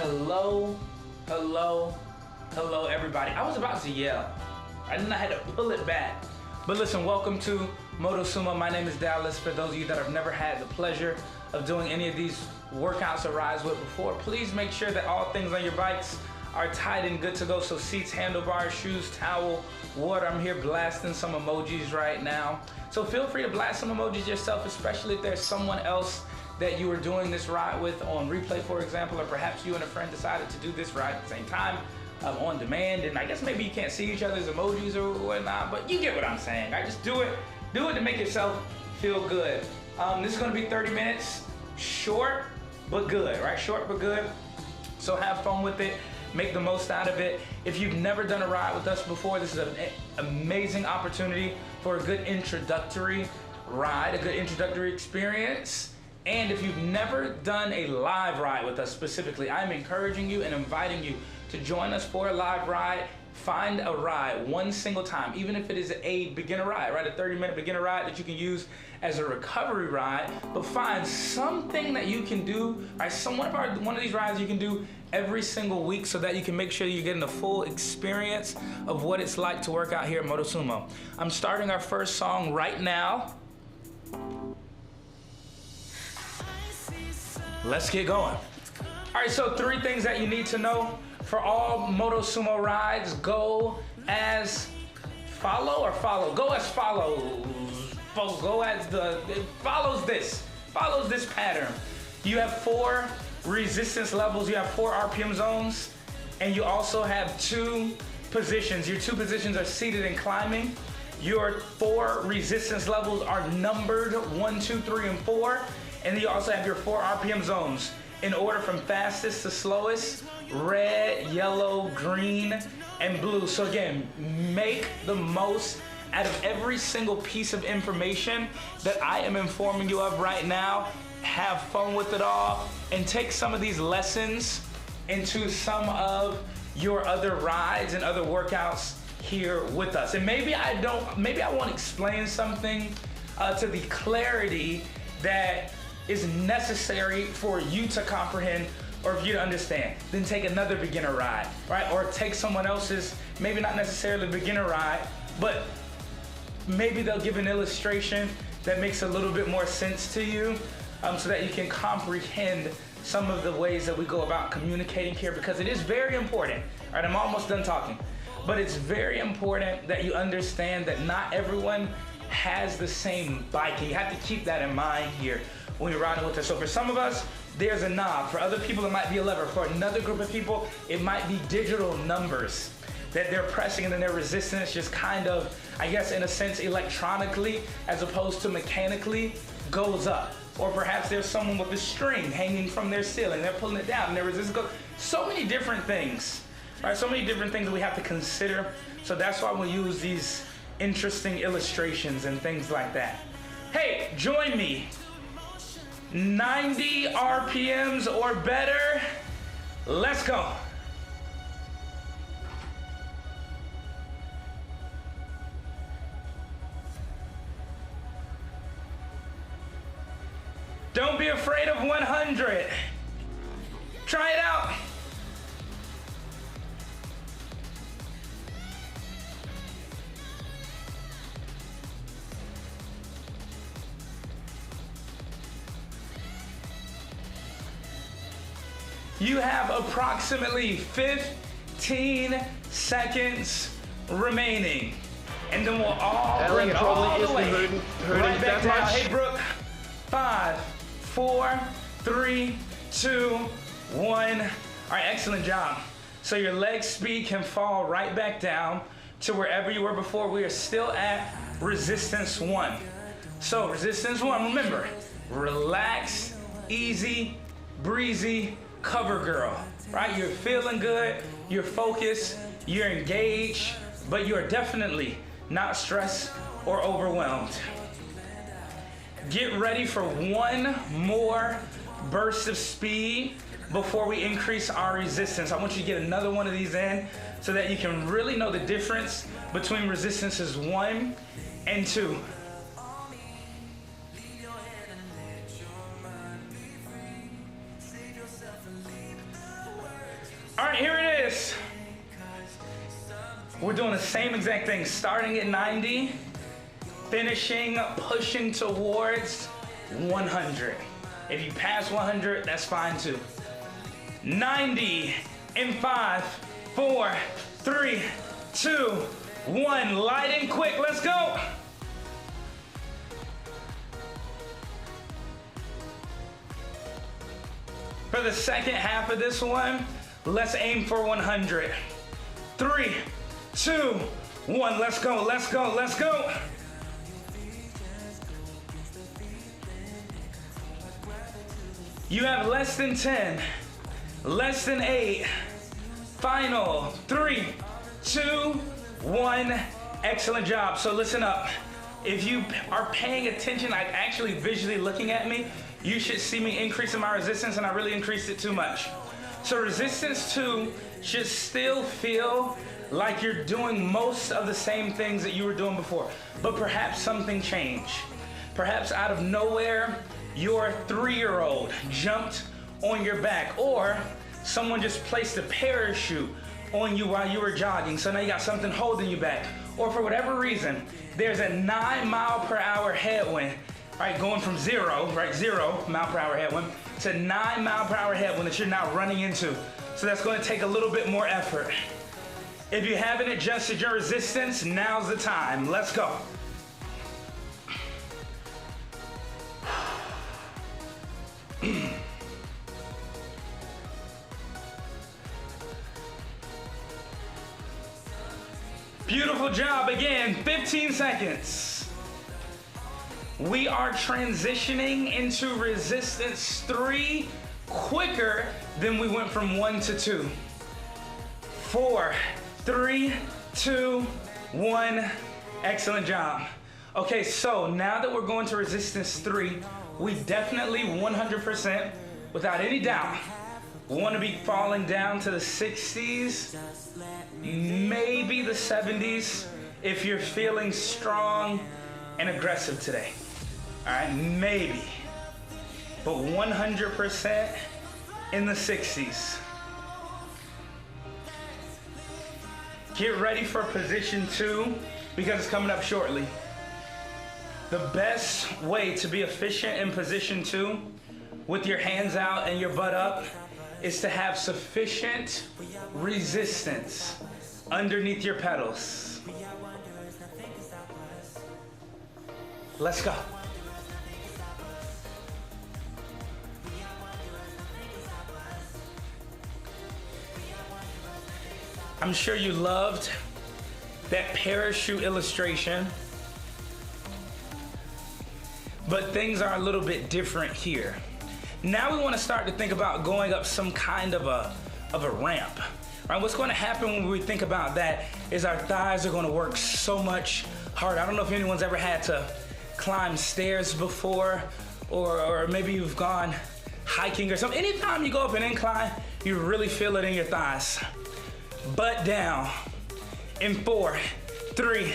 Hello, hello, everybody. I was about to yell. I had to pull it back. But listen, welcome to Motosumo. My name is Dallas. For those of you that have never had the pleasure of doing any of these workouts or rides with before, please make sure that all things on your bikes are tight and good to go. So seats, handlebars, shoes, towel, water. I'm here blasting some emojis right now. So feel free to blast some emojis yourself, especially if there's someone else that you were doing this ride with on replay, for example, or perhaps you and a friend decided to do this ride at the same time on demand. And I guess maybe you can't see each other's emojis or whatnot, but you get what I'm saying. I just do it to make yourself feel good. This is gonna be 30 minutes, short but good, right? Short but good. So have fun with it. Make the most out of it. If you've never done a ride with us before, this is an amazing opportunity for a good introductory ride, a good introductory experience. And if you've never done a live ride with us specifically, I'm encouraging you and inviting you to join us for a live ride. Find a ride one single time, even if it is a beginner ride, right? A 30-minute beginner ride that you can use as a recovery ride, but find something that you can do, right? One of these rides you can do every single week so that you can make sure you're getting the full experience of what it's like to work out here at Motosumo. I'm starting our first song right now. Let's get going. All right, so 3 things that you need to know for all Motosumo rides. Go as follow or follow? Go as follows. It follows this pattern. You have 4 resistance levels, you have 4 RPM zones, and you also have 2 positions. Your 2 positions are seated and climbing. Your 4 resistance levels are numbered 1, 2, 3, and 4. And then you also have your 4 RPM zones in order from fastest to slowest: red, yellow, green, and blue. So again, make the most out of every single piece of information that I am informing you of right now. Have fun with it all and take some of these lessons into some of your other rides and other workouts here with us. And maybe I won't explain something to the clarity that is necessary for you to comprehend or for you to understand. Then take another beginner ride, right? Or take someone else's, maybe not necessarily beginner ride, but maybe they'll give an illustration that makes a little bit more sense to you, so that you can comprehend some of the ways that we go about communicating here, because it is very important. All right, I'm almost done talking, but it's very important that you understand that not everyone has the same bike, and you have to keep that in mind here when you're riding with us. So for some of us, there's a knob. For other people, it might be a lever. For another group of people, it might be digital numbers that they're pressing, and then their resistance just kind of, I guess in a sense, electronically as opposed to mechanically goes up. Or perhaps there's someone with a string hanging from their ceiling. They're pulling it down and their resistance goes. So many different things, right? So many different things that we have to consider. So that's why we use these interesting illustrations and things like that. Hey, join me. 90 RPMs or better. Let's go. Don't be afraid of 100. Try it out. You have approximately 15 seconds remaining. And then we'll all bring it all the way right back down. Hey, Brooke. 5, 4, 3, 2, 1. All right, excellent job. So your leg speed can fall right back down to wherever you were before. We are still at resistance 1. So resistance 1, remember, relax, easy, breezy, cover girl, right? You're feeling good, you're focused, you're engaged, but you're definitely not stressed or overwhelmed. Get ready for one more burst of speed before we increase our resistance. I want you to get another one of these in so that you can really know the difference between resistances 1 and 2. All right, here it is. We're doing the same exact thing, starting at 90, finishing, pushing towards 100. If you pass 100, that's fine too. 90 in 5, 4, 3, 2, 1. Light and quick, let's go. For the second half of this one, let's aim for 100. 3, 2, 1, let's go, let's go, let's go. You have less than 10, less than 8. Final, 3, 2, 1. Excellent job. So listen up. If you are paying attention, like actually visually looking at me, you should see me increasing my resistance, and I really increased it too much. So resistance 2 should still feel like you're doing most of the same things that you were doing before, but perhaps something changed. Perhaps out of nowhere, your 3-year-old jumped on your back, or someone just placed a parachute on you while you were jogging, so now you got something holding you back. Or for whatever reason, there's a 9-mile-per-hour headwind, right, going from 0 mile-per-hour headwind to 9-mile-per-hour headwind that you're now running into. So that's going to take a little bit more effort. If you haven't adjusted your resistance, now's the time. Let's go. Beautiful job. Again, 15 seconds. We are transitioning into resistance 3 quicker than we went from 1 to 2. 4, 3, 2, 1. Excellent job. Okay, so now that we're going to resistance 3, we definitely 100%, without any doubt, want to be falling down to the 60s, maybe the 70s, if you're feeling strong and aggressive today. All right, maybe. But 100% in the 60s. Get ready for position 2 because it's coming up shortly. The best way to be efficient in position 2 with your hands out and your butt up is to have sufficient resistance underneath your pedals. Let's go. I'm sure you loved that parachute illustration, but things are a little bit different here. Now we want to start to think about going up some kind of a ramp. Right? What's going to happen when we think about that is our thighs are going to work so much harder. I don't know if anyone's ever had to climb stairs before, or maybe you've gone hiking or something. Anytime you go up an incline, you really feel it in your thighs. Butt down in 4, 3,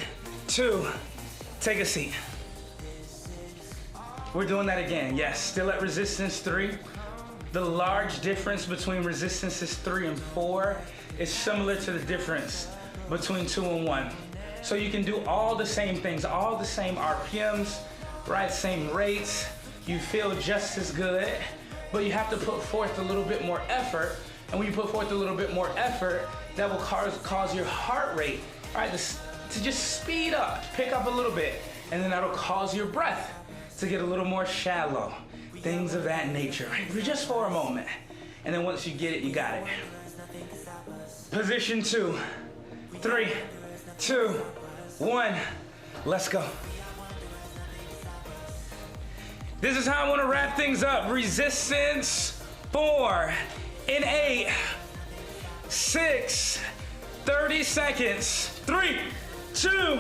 2, take a seat. We're doing that again. Yes, still at resistance 3. The large difference between resistances 3 and 4 is similar to the difference between 2 and 1. So you can do all the same things, all the same RPMs, right? Same rates. You feel just as good, but you have to put forth a little bit more effort. And when you put forth a little bit more effort, that will cause your heart rate, right, to just speed up, pick up a little bit, and then that'll cause your breath to get a little more shallow, things of that nature, right? Just for a moment. And then once you get it, you got it. Position 2, 3, 2, 1, let's go. This is how I want to wrap things up. Resistance 4 in 8, 6, 30 seconds. 3, 2,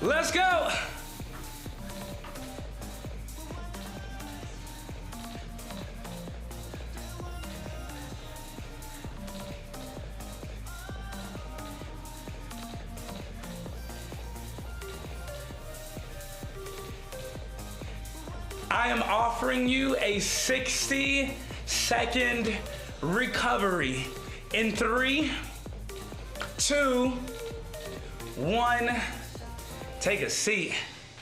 let's go. I am offering you a 60-second recovery. In 3, 2, 1, take a seat.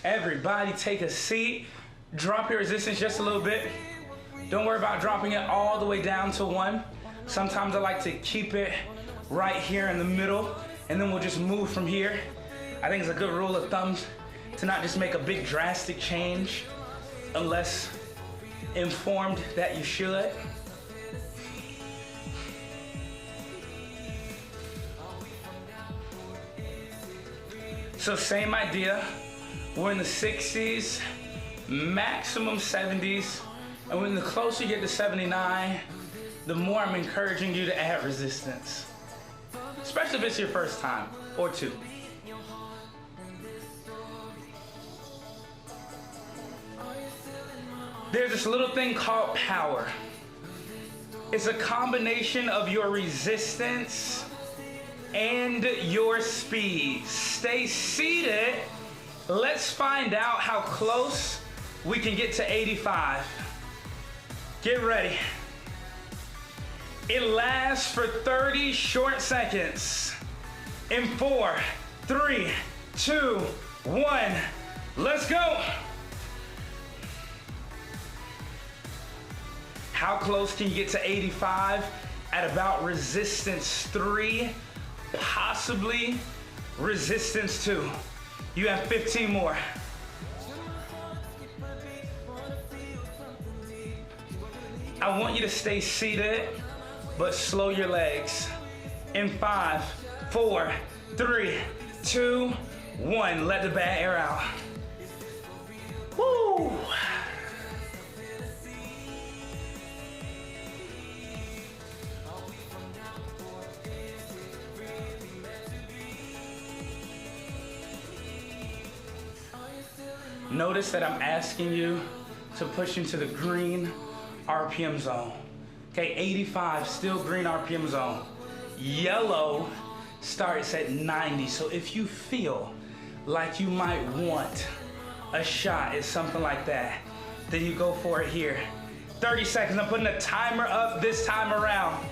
Everybody take a seat. Drop your resistance just a little bit. Don't worry about dropping it all the way down to 1. Sometimes I like to keep it right here in the middle, and then we'll just move from here. I think it's a good rule of thumb to not just make a big drastic change unless informed that you should. So same idea, we're in the 60s, maximum 70s, and when the closer you get to 79, the more I'm encouraging you to add resistance, especially if it's your first time or 2. There's this little thing called power. It's a combination of your resistance and your speed. Stay seated. Let's find out how close we can get to 85. Get ready. It lasts for 30 short seconds. In 4, 3, 2, 1, let's go. How close can you get to 85? At about resistance 3, possibly resistance 2. You have 15 more. I want you to stay seated, but slow your legs. In 5, 4, 3, 2, 1. Let the bad air out. Woo! Notice that I'm asking you to push into the green RPM zone. Okay, 85, still green RPM zone. Yellow starts at 90. So if you feel like you might want a shot at something like that, then you go for it here. 30 seconds, I'm putting a timer up this time around.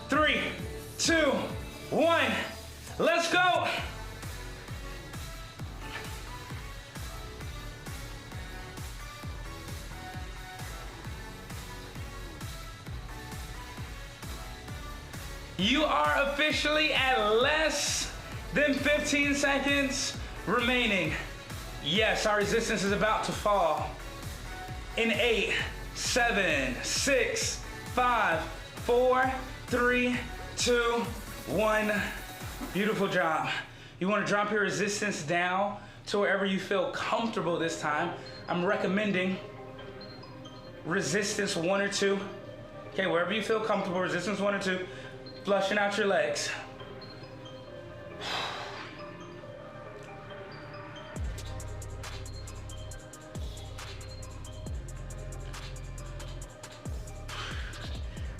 3, 2, 1, let's go. You are officially at less than 15 seconds remaining. Yes, our resistance is about to fall. In 8, 7, 6, 5, 4, 3, 2, 1. Beautiful job. You want to drop your resistance down to wherever you feel comfortable this time. I'm recommending resistance 1 or 2. Okay, wherever you feel comfortable, resistance 1 or 2. Flushing out your legs.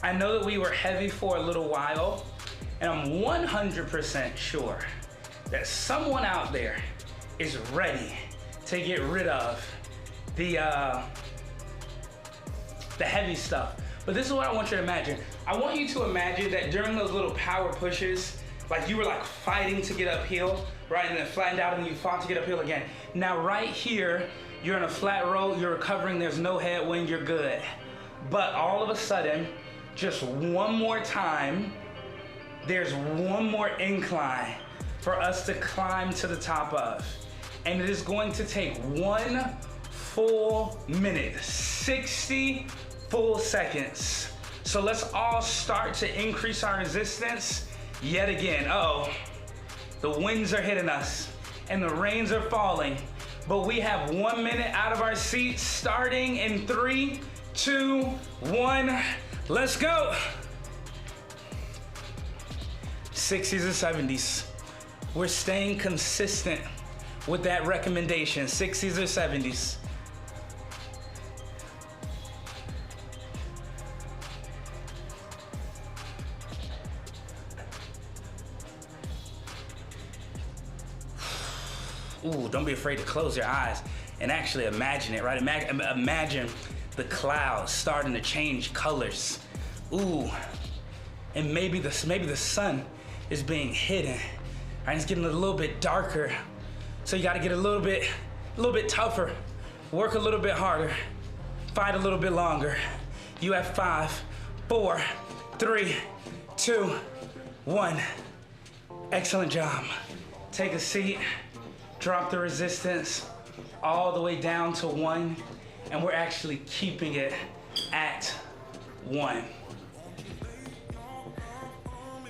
I know that we were heavy for a little while, and I'm 100% sure that someone out there is ready to get rid of the heavy stuff. But this is what I want you to imagine. I want you to imagine that during those little power pushes, like you were like fighting to get uphill, right? And then flattened out and you fought to get uphill again. Now right here, you're in a flat road, you're recovering, there's no headwind, you're good. But all of a sudden, just one more time, there's one more incline for us to climb to the top of. And it is going to take 1 full minute, 60 full seconds. So let's all start to increase our resistance yet again. Uh-oh, the winds are hitting us and the rains are falling, but we have 1 minute out of our seats starting in 3, 2, 1, let's go. 60s and 70s. We're staying consistent with that recommendation, 60s or 70s. Ooh, don't be afraid to close your eyes and actually imagine it, right? Imagine the clouds starting to change colors Ooh, and maybe the sun is being hidden. Right, it's getting a little bit darker. So you gotta get a little bit tougher, work a little bit harder, fight a little bit longer. You have 5, 4, 3, 2, 1. Excellent job. Take a seat, drop the resistance all the way down to 1, and we're actually keeping it at 1.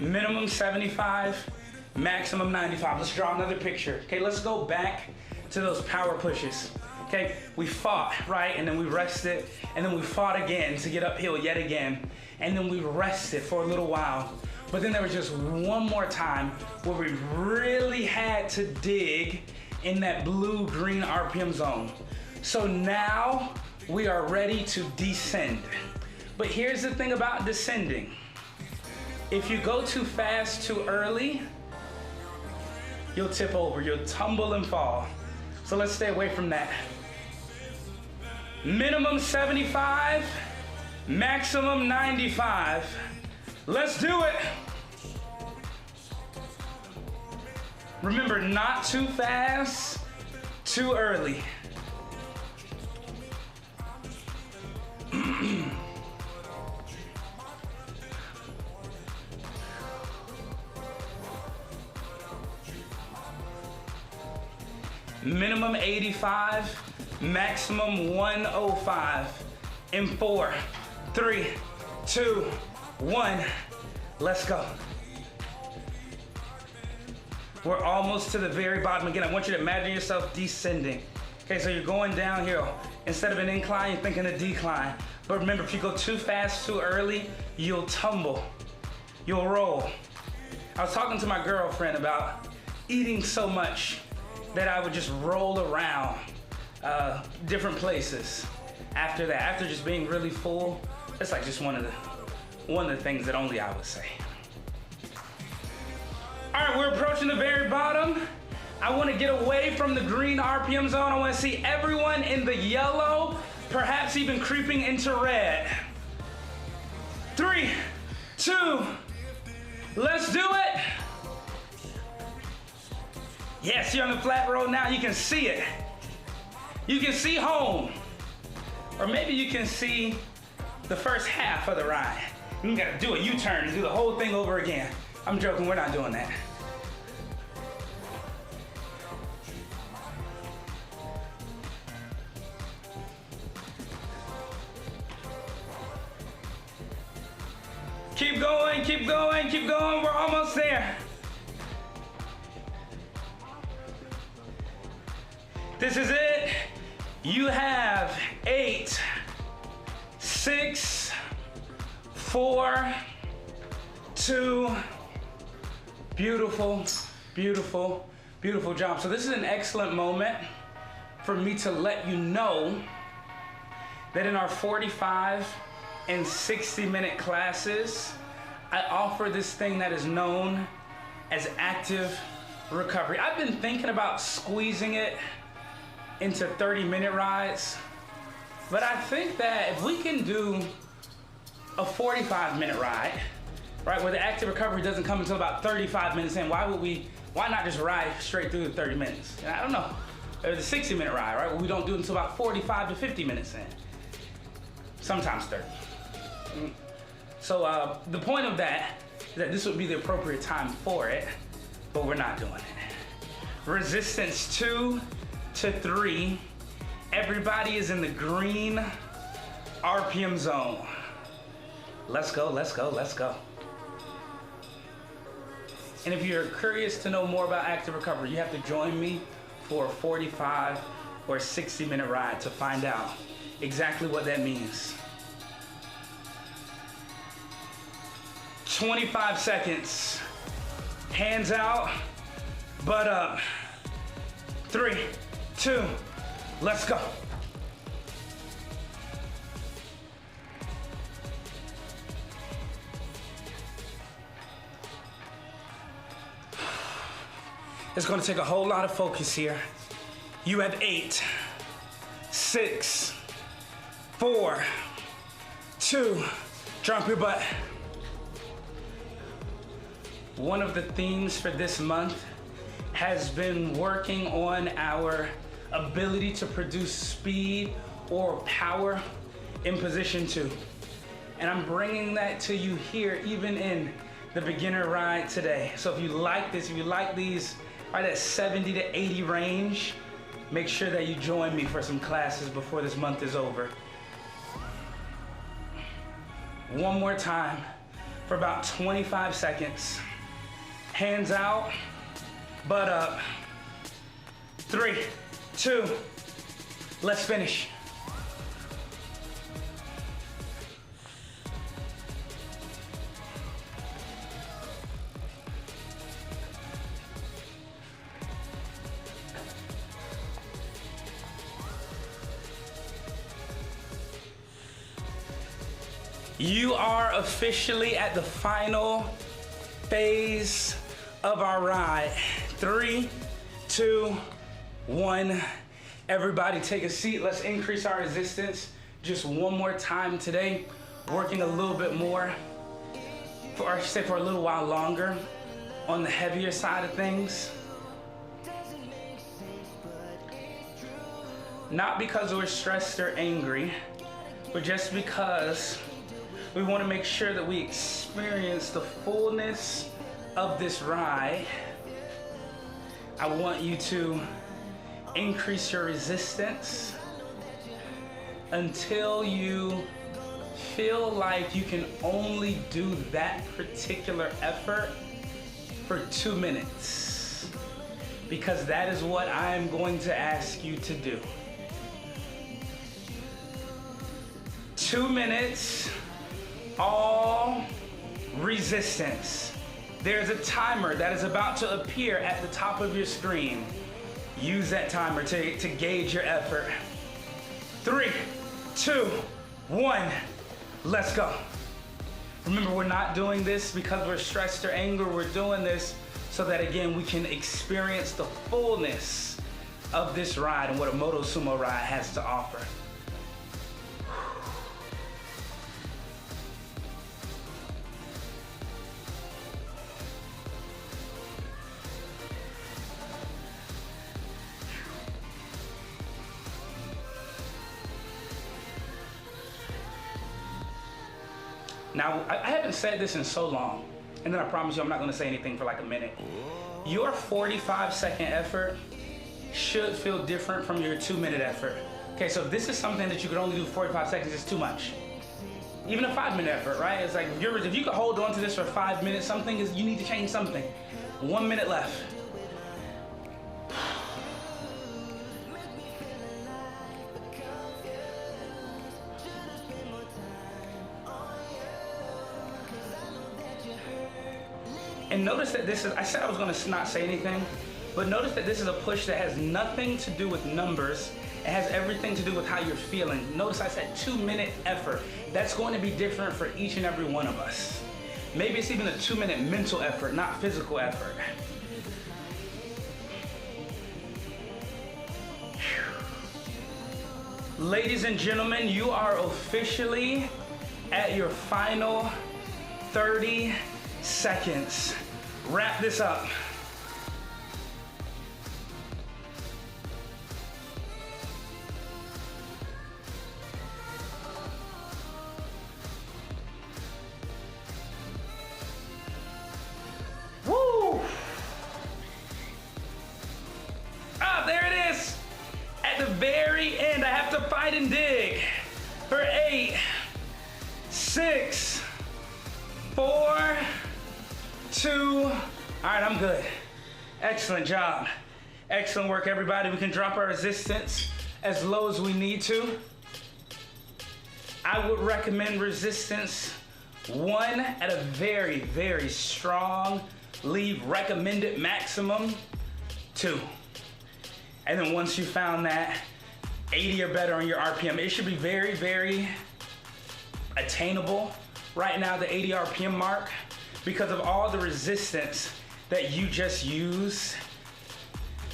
Minimum 75, maximum 95. Let's draw another picture. Okay, let's go back to those power pushes. Okay, we fought, right? And then we rested, and then we fought again to get uphill yet again. And then we rested for a little while. But then there was just one more time where we really had to dig in that blue-green RPM zone. So now we are ready to descend. But here's the thing about descending. If you go too fast, too early, you'll tip over, you'll tumble and fall. So let's stay away from that. Minimum 75, maximum 95. Let's do it. Remember, not too fast, too early. Minimum 85, maximum 105. In 4, 3, 2, 1. Let's go. We're almost to the very bottom. Again, I want you to imagine yourself descending. Okay, so you're going downhill. Instead of an incline, you're thinking a decline. But remember, if you go too fast, too early, you'll tumble. You'll roll. I was talking to my girlfriend about eating so much that I would just roll around different places after that. After just being really full, it's like just one of the things that only I would say. All right, we're approaching the very bottom. I want to get away from the green RPM zone. I want to see everyone in the yellow, perhaps even creeping into red. 3, 2, let's do it. Yes, you're on the flat road now. You can see it. You can see home. Or maybe you can see the first half of the ride. You gotta do a U-turn and do the whole thing over again. I'm joking, we're not doing that. Keep going, keep going, keep going. We're almost there. This is it. You have 8, 6, 4, 2. Beautiful, beautiful, beautiful job. So this is an excellent moment for me to let you know that in our 45 and 60-minute classes, I offer this thing that is known as active recovery. I've been thinking about squeezing it into 30-minute rides, but I think that if we can do a 45-minute ride, right, where the active recovery doesn't come until about 35 minutes in, why not just ride straight through the 30 minutes? And I don't know, or the 60-minute ride, right, where we don't do it until about 45 to 50 minutes in, sometimes 30. So the point of that is that this would be the appropriate time for it, but we're not doing it. Resistance 2 to 3. Everybody is in the green RPM zone. Let's go, let's go, let's go. And if you're curious to know more about active recovery, you have to join me for a 45 or 60-minute ride to find out exactly what that means. 25 seconds. Hands out, butt up. 3, 2, let's go. It's gonna take a whole lot of focus here. You have 8, 6, 4, 2, Drop your butt. One of the themes for this month has been working on our ability to produce speed or power in position 2. And I'm bringing that to you here, even in the beginner ride today. So if you like this, if you like these, right at 70 to 80 range, make sure that you join me for some classes before this month is over. One more time for about 25 seconds. Hands out, butt up. 3, 2, let's finish. You are officially at the final phase of our ride. 3, 2, 1. Everybody take a seat. Let's increase our resistance just one more time today. Working a little bit more, or I should say for a little while longer, on the heavier side of things. Not because we're stressed or angry, but just because we want to make sure that we experience the fullness of this ride. I want you to increase your resistance until you feel like you can only do that particular effort for 2 minutes, because that is what I am going to ask you to do. 2 minutes, all resistance. There's a timer that is about to appear at the top of your screen. Use that timer to gauge your effort. 3, 2, 1, let's go. Remember, we're not doing this because we're stressed or angry. We're doing this so that, again, we can experience the fullness of this ride and what a Motosumo ride has to offer. Now, I haven't said this in so long, and then I promise you I'm not gonna say anything for like a minute. Your 45-second effort should feel different from your 2-minute effort. Okay, so if this is something that you could only do 45 seconds, it's too much. Even a 5-minute effort, right? It's like, if you could hold on to this for 5 minutes, something is, you need to change something. 1 minute left. And notice that this is, I said I was gonna not say anything, but notice that this is a push that has nothing to do with numbers. It has everything to do with how you're feeling. Notice I said 2-minute effort. That's going to be different for each and every one of us. Maybe it's even a 2-minute mental effort, not physical effort. Ladies and gentlemen, you are officially at your final 30 seconds. Wrap this up. Woo! Ah, there it is. At the very end, I have to fight and dig for 8, 6, 4, 2, all right, I'm good. Excellent job. Excellent work, everybody. We can drop our resistance as low as we need to. I would recommend resistance 1 at a very, very strong recommended maximum 2. And then once you found that 80 or better on your RPM, it should be very, very attainable. Right now, the 80 RPM mark, because of all the resistance that you just used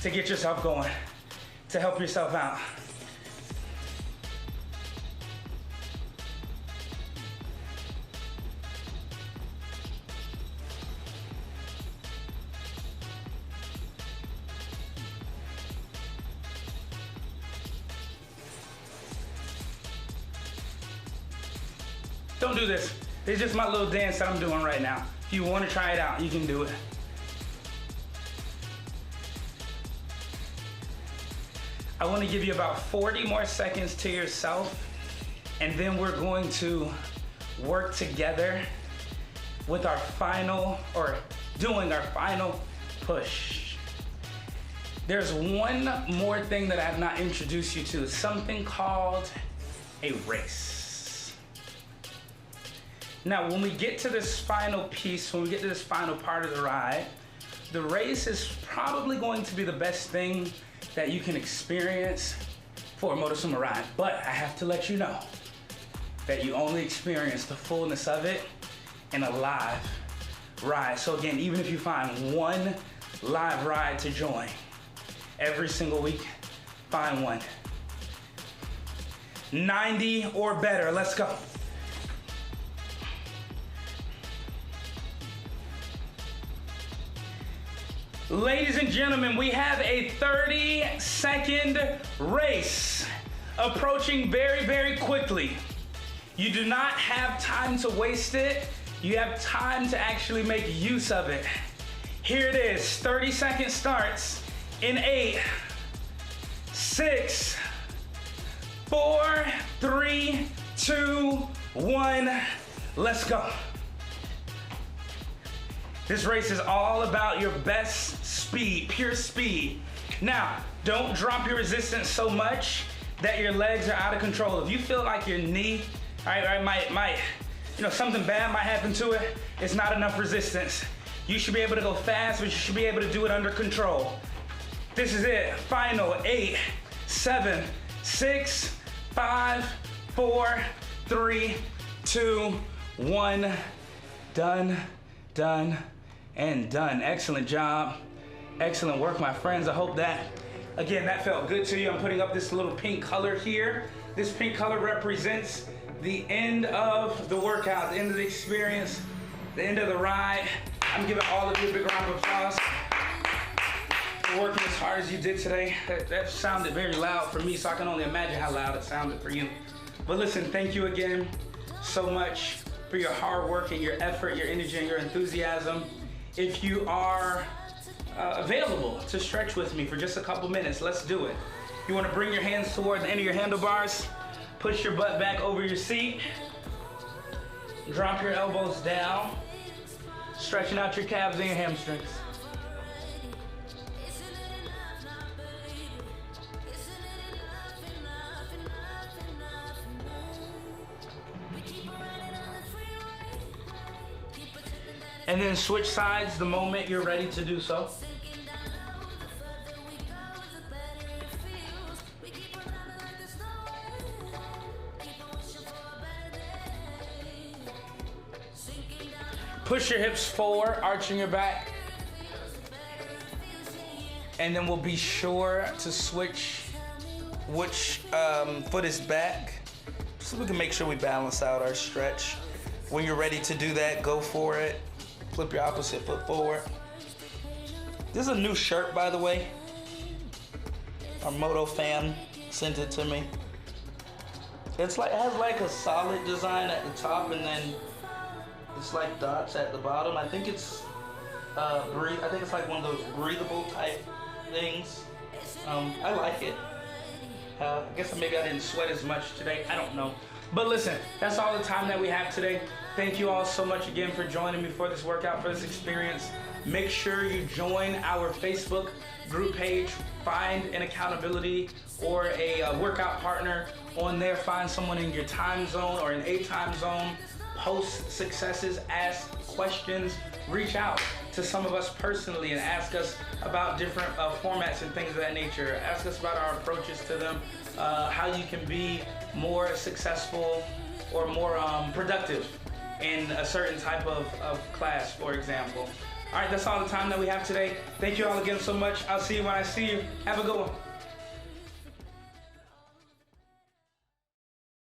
to get yourself going, to help yourself out. Don't do this. It's just my little dance that I'm doing right now. If you want to try it out, you can do it. I want to give you about 40 more seconds to yourself, and then we're going to work together with our final, or doing our final push. There's one more thing that I have not introduced you to, something called a race. Now, when we get to this final piece, when we get to this final part of the ride, the race is probably going to be the best thing that you can experience for a Motosumo ride. But I have to let you know that you only experience the fullness of it in a live ride. So again, even if you find one live ride to join every single week, find one. 90 or better, let's go. Ladies and gentlemen, we have a 30-second race approaching very, very quickly. You do not have time to waste it. You have time to actually make use of it. Here it is, 30 seconds starts in 8, 6, 4, 3, 2, 1, let's go. This race is all about your best speed, pure speed. Now, don't drop your resistance so much that your legs are out of control. If you feel like your knee, might, something bad might happen to it, it's not enough resistance. You should be able to go fast, but you should be able to do it under control. This is it, final 8, 7, 6, 5, 4, 3, 2, 1, done, done, and done. Excellent job. Excellent work, my friends. I hope that, again, that felt good to you. I'm putting up this little pink color here. This pink color represents the end of the workout, the end of the experience, the end of the ride. I'm giving all of you a big round of applause for working as hard as you did today. That sounded very loud for me, so I can only imagine how loud it sounded for you. But listen, thank you again so much for your hard work and your effort, your energy, and your enthusiasm. If you are available to stretch with me for just a couple minutes, let's do it. You want to bring your hands toward the end of your handlebars, push your butt back over your seat, drop your elbows down, stretching out your calves and your hamstrings. And then switch sides the moment you're ready to do so. Push your hips forward, arching your back. And then we'll be sure to switch which foot is back, so we can make sure we balance out our stretch. When you're ready to do that, go for it. Flip your opposite foot forward. This is a new shirt, by the way. Our Moto fan sent it to me. It has like a solid design at the top, and then it's like dots at the bottom. I think it's I think it's like one of those breathable type things. I like it. I guess maybe I didn't sweat as much today. I don't know. But listen, that's all the time that we have today. Thank you all so much again for joining me for this workout, for this experience. Make sure you join our Facebook group page. Find an accountability or a workout partner on there. Find someone in your time zone or in a time zone. Post successes, ask questions, reach out to some of us personally and ask us about different formats and things of that nature. Ask us about our approaches to them, how you can be more successful or more productive in a certain type of class, for example. All right, that's all the time that we have today. Thank you all again so much. I'll see you when I see you. Have a good one.